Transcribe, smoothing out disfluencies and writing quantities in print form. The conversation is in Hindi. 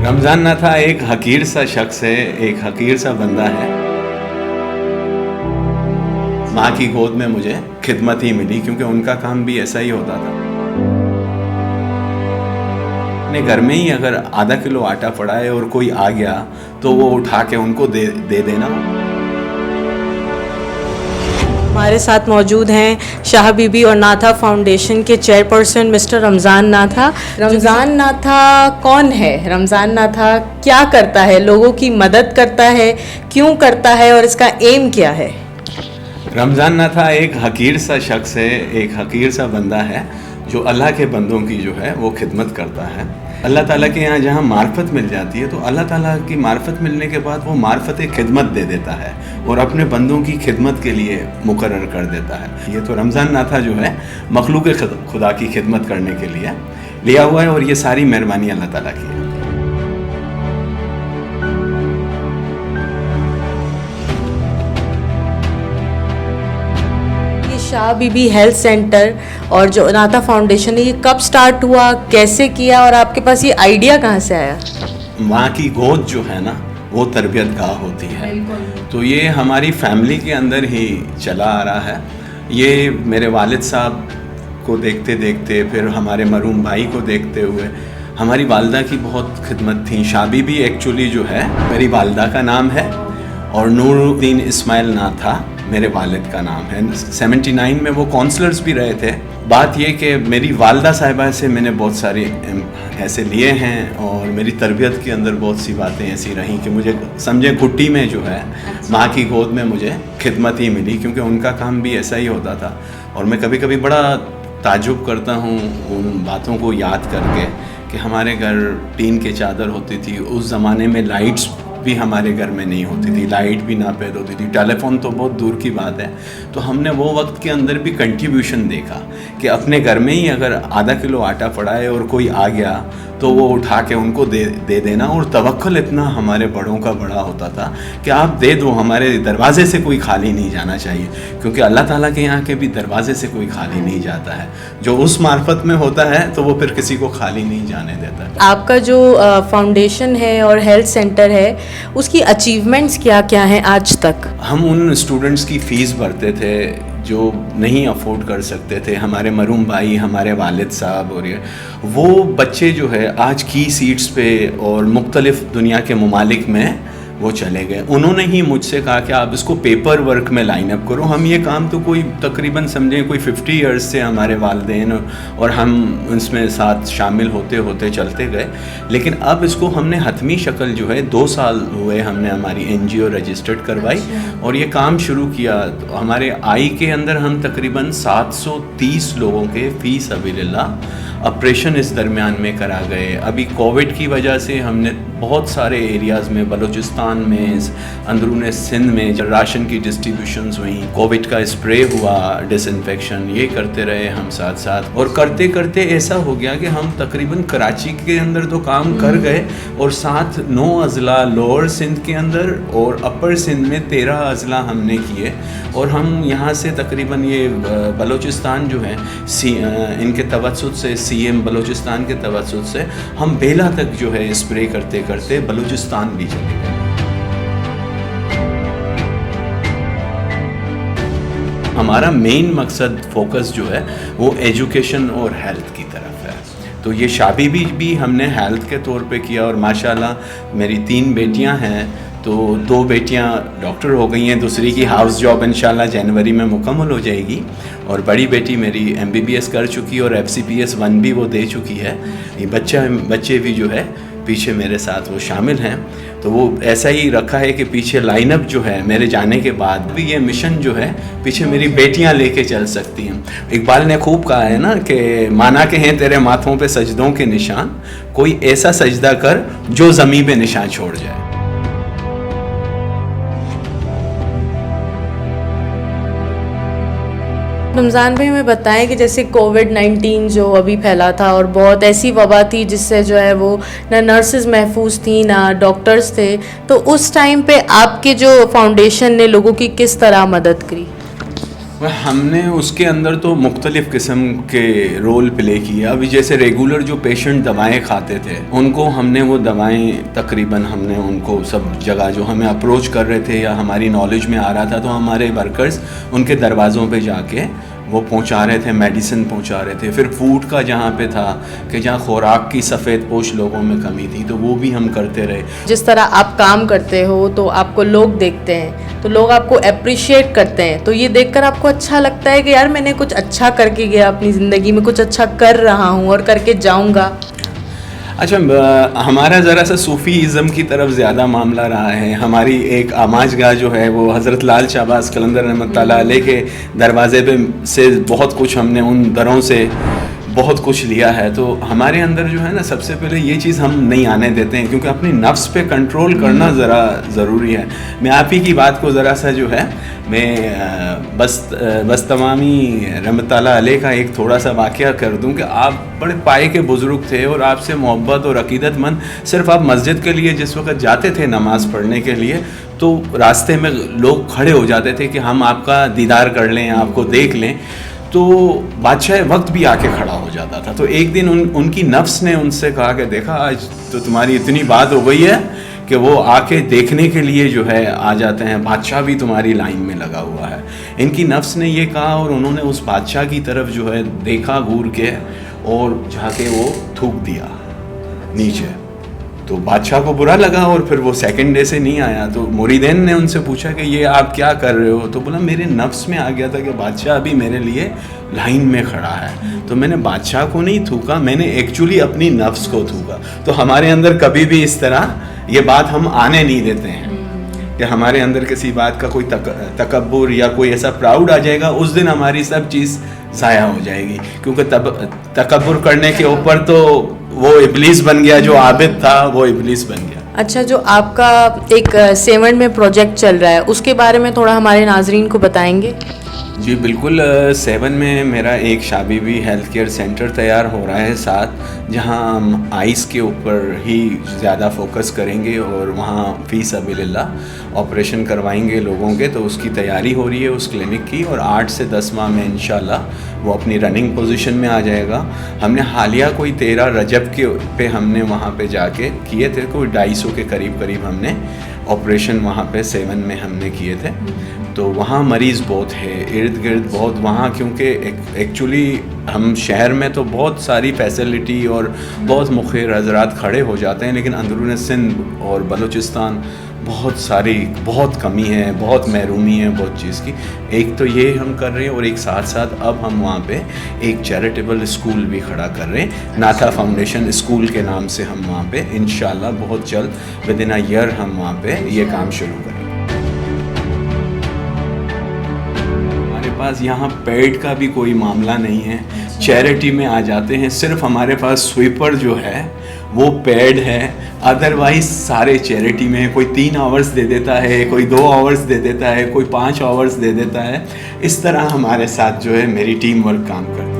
रमज़ान नाथा एक हकीर सा शख्स है, एक हकीर सा बंदा है। माँ की गोद में मुझे खिदमत ही मिली, क्योंकि उनका काम भी ऐसा ही होता था। अपने घर में ही अगर आधा किलो आटा पड़ा है और कोई आ गया तो वो उठा के उनको दे देना। हमारे साथ मौजूद हैं शाह बीबी और नाथा फाउंडेशन के चेयरपर्सन मिस्टर रमज़ान नाथा। रमज़ान नाथा कौन है? रमज़ान नाथा क्या करता है? लोगों की मदद करता है, क्यों करता है और इसका एम क्या है? रमज़ान नाथा एक हकीर सा शख्स है, एक हकीर सा बंदा है जो अल्लाह के बंदों की जो है वो खिदमत करता है। अल्लाह ताला के यहाँ जहाँ मार्फत मिल जाती है तो अल्लाह ताला की मार्फत मिलने के बाद वो मार्फत खिदमत दे देता है और अपने बंदों की खिदमत के लिए मुकर्रर कर देता है। ये तो रमज़ान नाथा जो है मखलूक खुदा की खिदमत करने के लिए लिया हुआ है और ये सारी मेहरबानी अल्लाह ताला की है। शाह बीबी हेल्थ सेंटर और जो नाथा फाउंडेशन है, ये कब स्टार्ट हुआ, कैसे किया और आपके पास ये आइडिया कहाँ से आया? माँ की गोद जो है ना वो तरबियत गाह होती है, तो ये हमारी फैमिली के अंदर ही चला आ रहा है। ये मेरे वालिद साहब को देखते देखते, फिर हमारे मरूम भाई को देखते हुए हमारी वालदा की बहुत खिदमत थी। शाह बीबी एक्चुअली जो है मेरी वालदा का नाम है और नूरुद्दीन इस्माइल नाथा मेरे वालिद का नाम है। 79 में वो काउंसलर्स भी रहे थे। बात ये कि मेरी वालदा साहिबा से मैंने बहुत सारे ऐसे लिए हैं और मेरी तरबियत के अंदर बहुत सी बातें ऐसी रहीं कि मुझे समझे घुट्टी में जो है माँ की गोद में मुझे खिदमत ही मिली, क्योंकि उनका काम भी ऐसा ही होता था। और मैं कभी कभी बड़ा ताजुब करता हूँ उन बातों को याद करके कि हमारे घर टीन के चादर होती थी। उस ज़माने में लाइट्स भी हमारे घर में नहीं होती थी, लाइट भी ना पैदा होती थी, टेलीफोन तो बहुत दूर की बात है। तो हमने वो वक्त के अंदर भी कंट्रीब्यूशन देखा कि अपने घर में ही अगर आधा किलो आटा पड़ा है और कोई आ गया तो वो उठा के उनको दे देना। और तवक्कुल इतना हमारे बड़ों का बड़ा होता था कि आप दे दो, हमारे दरवाजे से कोई खाली नहीं जाना चाहिए, क्योंकि अल्लाह ताला के यहाँ के भी दरवाजे से कोई खाली नहीं जाता है। जो उस मार्फत में होता है तो वो फिर किसी को खाली नहीं जाने देता। आपका जो फाउंडेशन है और हेल्थ सेंटर है, उसकी अचीवमेंट्स क्या क्या हैं आज तक? हम उन स्टूडेंट्स की फ़ीस भरते थे जो नहीं अफोर्ड कर सकते थे, हमारे मरूम भाई, हमारे वालिद साहब, और ये वो बच्चे जो है आज की सीट्स पे और मुख्तलिफ़ दुनिया के ममालिक में वो चले गए। उन्होंने ही मुझसे कहा कि आप इसको पेपर वर्क में लाइन अप करो। हम ये काम तो कोई तकरीबन समझें कोई 50 इयर्स से हमारे वालिदैन और हम इसमें साथ शामिल होते होते चलते गए, लेकिन अब इसको हमने हतमी शक्ल जो है 2 साल हुए हमने हमारी NGO रजिस्टर्ड करवाई और ये काम शुरू किया। तो हमारे आई के अंदर हम तकरीबन 730 लोगों के फ़ी सबीलिल्लाह ऑपरेशन इस दरमियान में करा गए। अभी कोविड की वजह से हमने बहुत सारे एरियाज़ में, बलूचिस्तान में, अंदरून सिंध में जब राशन की डिस्ट्रीब्यूशंस हुई, कोविड का स्प्रे हुआ, डिसइंफेक्शन, ये करते रहे हम साथ साथ। और करते करते ऐसा हो गया कि हम तकरीबन कराची के अंदर तो काम कर गए और साथ 9 अज़ला लोअर सिंध के अंदर और अपर सिंध में 13 अज़ला हमने किए। और हम यहाँ से तकरीबन ये बलूचिस्तान जो है इनके तवस्सुत से, CM बलूचिस्तान के तवस्सुत से हम बेला तक जो है स्प्रे करते करते बलूचिस्तान भी चले गए। हमारा मेन मकसद फोकस जो है वो एजुकेशन और हेल्थ की तरफ है। तो ये शाह बीबी भी हमने हेल्थ के तौर पे किया और माशाल्लाह मेरी 3 बेटियां हैं, तो 2 बेटियां डॉक्टर हो गई हैं, दूसरी की हाउस जॉब इंशाल्लाह जनवरी में मुकम्मल हो जाएगी और बड़ी बेटी मेरी MBBS कर चुकी और FCPS 1 भी वो दे चुकी है। ये बच्चे भी जो है पीछे मेरे साथ वो शामिल हैं। तो वो ऐसा ही रखा है कि पीछे लाइनअप जो है मेरे जाने के बाद भी ये मिशन जो है पीछे मेरी बेटियां लेके चल सकती हैं। इकबाल ने खूब कहा है ना कि माना के हैं तेरे माथों पे सजदों के निशान, कोई ऐसा सजदा कर जो ज़मीं पे निशान छोड़ जाए। रमज़ान भाई हमें बताएं कि जैसे कोविड-19 जो अभी फैला था और बहुत ऐसी वबा थी जिससे जो है वो ना नर्सेज महफूज थी ना डॉक्टर्स थे, तो उस टाइम पे आपके जो फाउंडेशन ने लोगों की किस तरह मदद करी? हमने उसके अंदर तो मुख्तलिफ़ किस्म के रोल प्ले किए। अभी जैसे रेगुलर जो पेशेंट दवाएं खाते थे उनको हमने वो दवाएं तकरीबन हमने उनको सब जगह जो हमें अप्रोच कर रहे थे या हमारी नॉलेज में आ रहा था तो हमारे वर्कर्स उनके दरवाज़ों पे जाके वो पहुंचा रहे थे, मेडिसिन पहुंचा रहे थे। फिर फूड का जहाँ पे था कि जहाँ खुराक की सफ़ेद पोश लोगों में कमी थी तो वो भी हम करते रहे। जिस तरह आप काम करते हो तो आपको लोग देखते हैं, तो लोग आपको अप्रिशिएट करते हैं, तो ये देखकर आपको अच्छा लगता है कि यार मैंने कुछ अच्छा करके गया, अपनी ज़िंदगी में कुछ अच्छा कर रहा हूँ और करके जाऊँगा। अच्छा, हमारा ज़रा सा सूफ़ीज़म की तरफ ज़्यादा मामला रहा है। हमारी एक आमाजगाह जो है वो हज़रत लाल शाहबाज़ कलंदर रहमतुल्लाह अलैह के दरवाज़े पे से बहुत कुछ हमने उन दरों से बहुत कुछ लिया है। तो हमारे अंदर जो है ना, सबसे पहले ये चीज़ हम नहीं आने देते हैं क्योंकि अपनी नफ्स पे कंट्रोल करना ज़रा ज़रूरी है। मैं आप ही की बात को ज़रा सा जो है मैं बस तमामी रहमतुल्लाह अलैह का एक थोड़ा सा वाक़या कर दूं कि आप बड़े पाए के बुज़ुर्ग थे और आपसे मोहब्बत और अक़ीदतमंद। सिर्फ आप मस्जिद के लिए जिस वक्त जाते थे नमाज़ पढ़ने के लिए तो रास्ते में लोग खड़े हो जाते थे कि हम आपका दीदार कर लें, आपको देख लें। तो बादशाह वक्त भी आके खड़ा हो जाता था। तो एक दिन उनकी नफ्स ने उनसे कहा कि देखा आज तो तुम्हारी इतनी बात हो गई है कि वो आके देखने के लिए जो है आ जाते हैं, बादशाह भी तुम्हारी लाइन में लगा हुआ है। इनकी नफ्स ने ये कहा और उन्होंने उस बादशाह की तरफ जो है देखा घूर के और जाके वो थूक दिया नीचे। तो बादशाह को बुरा लगा और फिर वो सेकंड डे से नहीं आया। तो मुरीदैन ने उनसे पूछा कि ये आप क्या कर रहे हो? तो बोला मेरे नफ्स में आ गया था कि बादशाह अभी मेरे लिए लाइन में खड़ा है, तो मैंने बादशाह को नहीं थूका, मैंने एक्चुअली अपनी नफ्स को थूका। तो हमारे अंदर कभी भी इस तरह ये बात हम आने नहीं देते हैं कि हमारे अंदर किसी बात का कोई तकब्बुर या कोई ऐसा प्राउड आ जाएगा, उस दिन हमारी सब चीज़ ज़ाया हो जाएगी। क्योंकि तकब्बुर करने के ऊपर तो वो इब्लीस बन गया, जो आबिद था वो इब्लीस बन गया। अच्छा, जो आपका एक 7 में प्रोजेक्ट चल रहा है उसके बारे में थोड़ा हमारे नाजरीन को बताएंगे? जी बिल्कुल। 7 में मेरा एक शाबीबी हेल्थ केयर सेंटर तैयार हो रहा है साथ, जहां हम आइस के ऊपर ही ज़्यादा फोकस करेंगे और वहां फ़ी सबीलिल्लाह ऑपरेशन करवाएंगे लोगों के। तो उसकी तैयारी हो रही है उस क्लिनिक की और 8 से 10 माह में इंशाल्लाह वो अपनी रनिंग पोजीशन में आ जाएगा। हमने हालिया कोई 13 रजब के पे हमने वहाँ पे जाके किए थे, कोई 250 के करीब हमने ऑपरेशन वहाँ पे 7 में हमने किए थे। तो वहाँ मरीज़ बहुत है, इर्द गिर्द बहुत वहाँ, क्योंकि एक्चुअली हम शहर में तो बहुत सारी फैसिलिटी और बहुत मुखिर हजरात खड़े हो जाते हैं, लेकिन अंदरून सिंध और बलूचिस्तान बहुत कमी है, बहुत महरूमी है बहुत चीज़ की। एक तो ये हम कर रहे हैं और एक साथ साथ अब हम वहाँ पे एक चैरिटेबल स्कूल भी खड़ा कर रहे हैं, नाथा फाउंडेशन स्कूल के नाम से। हम वहाँ पे इंशाल्लाह बहुत जल्द विद इन अ ईयर हम वहाँ पे ये काम शुरू करेंगे। हमारे पास यहाँ पेड का भी कोई मामला नहीं है, चैरिटी में आ जाते हैं। सिर्फ हमारे पास स्वीपर जो है वो पेड है, अदरवाइज सारे चैरिटी में है। कोई 3 आवर्स दे देता है, कोई 2 आवर्स दे देता है, कोई 5 आवर्स दे देता है। इस तरह हमारे साथ जो है मेरी टीम वर्क काम करती है।